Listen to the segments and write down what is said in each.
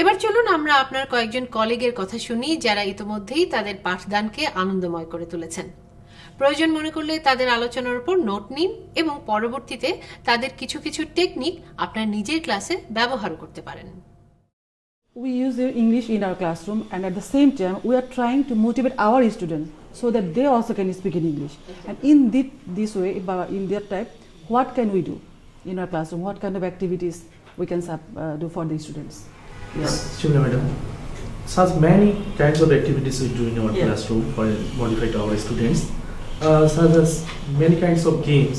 এবার চলুন আমরা আপনার কয়েকজন কলিগের কথা শুনি যারা ইতোমধ্যেই তাদের পাঠদানকে আনন্দময় করে তুলেছেন। প্রয়োজন মনে করলে তাদের আলোচনার উপর নোট নিন এবং পরবর্তীতে তাদের কিছু কিছু টেকনিক আপনার নিজের ক্লাসে ব্যবহার করতে পারেন। We use English in our classroom, and at the same time we are trying to motivate our students so that they also can speak in English. And in this way, in that type, what can we do in our classroom? What kind of activities we can do for the students? Yes, Shivna madam. Such many kinds of activities we do in our classroom for modify to our students, such as many kinds of games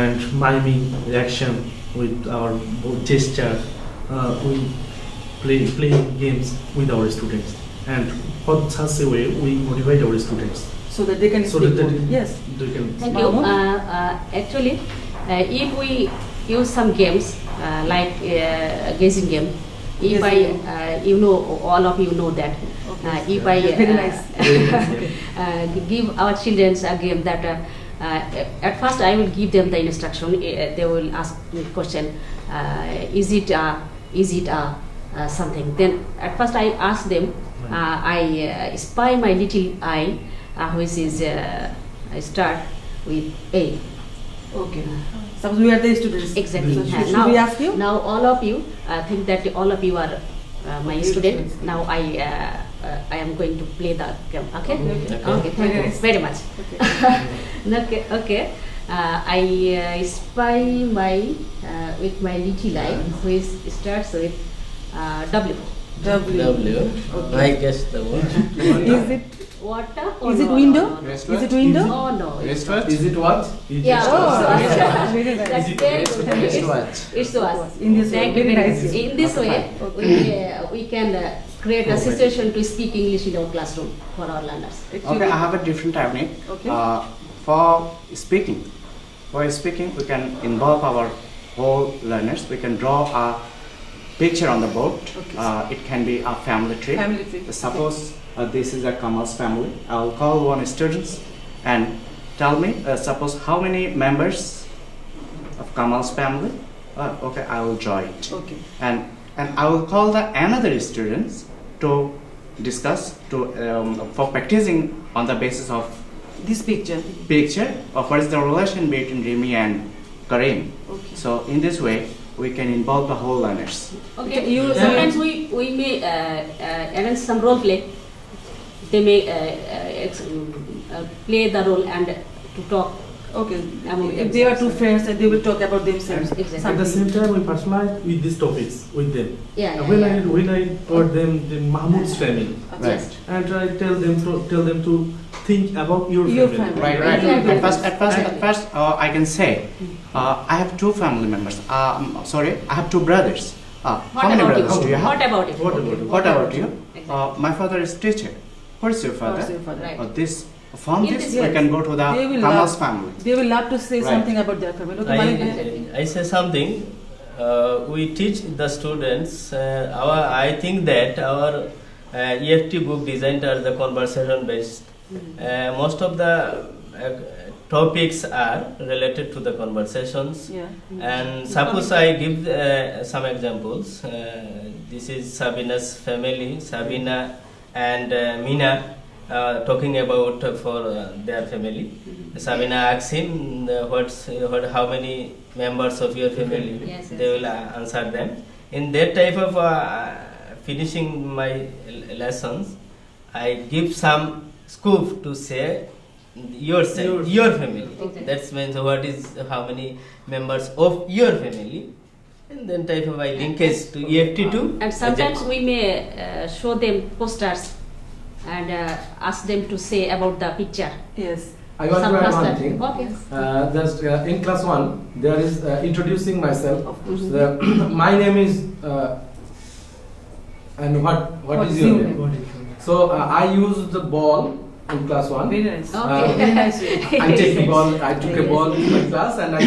and miming, reaction with our gesture. We playing games with our students, and for such a way we motivate our students so that they can speak more. Yes. They can. Thank you. Actually, if we use some games like guessing game, if you know, all of you know that. If I give our children a game that at first I will give them the instruction. They will ask me question. Is it something? Then at first I ask them. I spy my little eye, which is I start with A. Okay. Suppose we are the students. Exactly. So should we ask you? Now all of you think that all of you are my students. Now I am going to play the game. Okay. Okay. Thank you very much. Okay. I spy my with my little eye, which starts with W. W. Okay. I guess the word. Is it water? Is it window? Restaurant? Is it window? Oh no. Restaurant? Is it what? Yeah. Very nice. That's very good. Restaurant. It's was. In this way, Thank you very very nice. much. In this way, we can create a situation to speak English in our classroom for our learners. Okay, I have a different technique. Okay. For speaking. For speaking, we can involve our whole learners. We can draw a picture on the board. Okay. It can be a family tree. Family tree. Suppose this is a Kamal's family. I'll call one student and tell me, suppose how many members of Kamal's family. Okay, I will draw it. Okay. And I will call the another students to discuss for practicing on the basis of This picture. of what is the relation between Rimi and Karim. Okay. So in this way we can involve the whole learners. Okay. Sometimes we may arrange some role play. They may play the role and to talk. Okay. Among If they are two friends and they will talk about themselves. Exactly. At the same time, we personalize with these topics with them. Yeah. When I taught them the Mahmoud's family, Yes. and I tell them to think about your family. Right. Exactly. At first, I can say I have two family members. Sorry, I have two brothers. How many brothers do you have? What about it? What about you? Exactly. My father is teacher. Where's your father? Where's your father? Right. This from In this this we way, can go to the they will Kamal's love- family. They will love to say Right. something about their family. Okay, Malik, I say something. We teach the students. I think that our EFT book designed are the conversation based. Most of the topics are related to the conversations. Yeah. And suppose I give some examples. This is Sabina's family. Sabina and Mina talking about for their family. Sabina asks him, how many members of your family? Yes. They will answer them. In that type of finishing my lessons, I give some scoop to say yourself, your family. Okay. That means what is how many members of your family, and then type of I linkage to EFT2. And sometimes we may show them posters and ask them to say about the picture. Yes. I want Some to add one poster. thing. Okay. Just in class 1, there is introducing myself. Of course. My name is and what is your name? So I use the ball in class 1. Very nice. Okay. Very nice. I take a ball. I took a ball to my class and I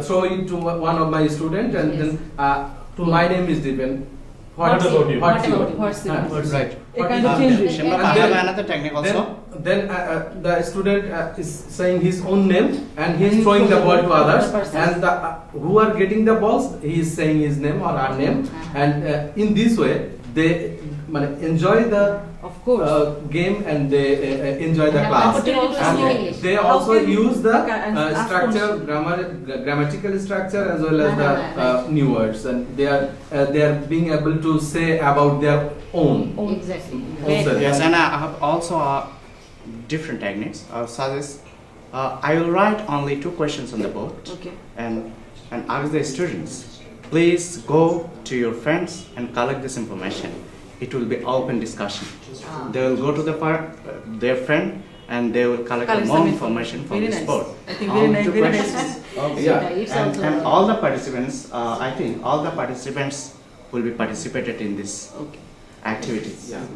throw it to one of my students, and then my name is given. What about you? What about you? What's the Right. A kind of change. Shimla, I have another technique also. Then the student is saying his own name and he is throwing the ball to others, and the who are getting the balls, he is saying his name or her name, and in this way they enjoy the Of course. game and they enjoy the Have class. opportunity to speak And English. they How also can- use the Okay, and ask structure, questions. grammatical structure as well as Right. the new words, and they are being able to say about their own. Exactly. Also. Yes, and I have also different techniques. Such as I will write only 2 questions on the board, Okay. and ask the students, please go to your friends and collect this information. It will be open discussion. They will go to their friend and they will collect Collect more some information from Very this nice. board. I think All very nice. 2 Very questions. nice. Yeah. It's And, also and all the participants, I think all the participants will be participated in this Okay. activities. Yeah.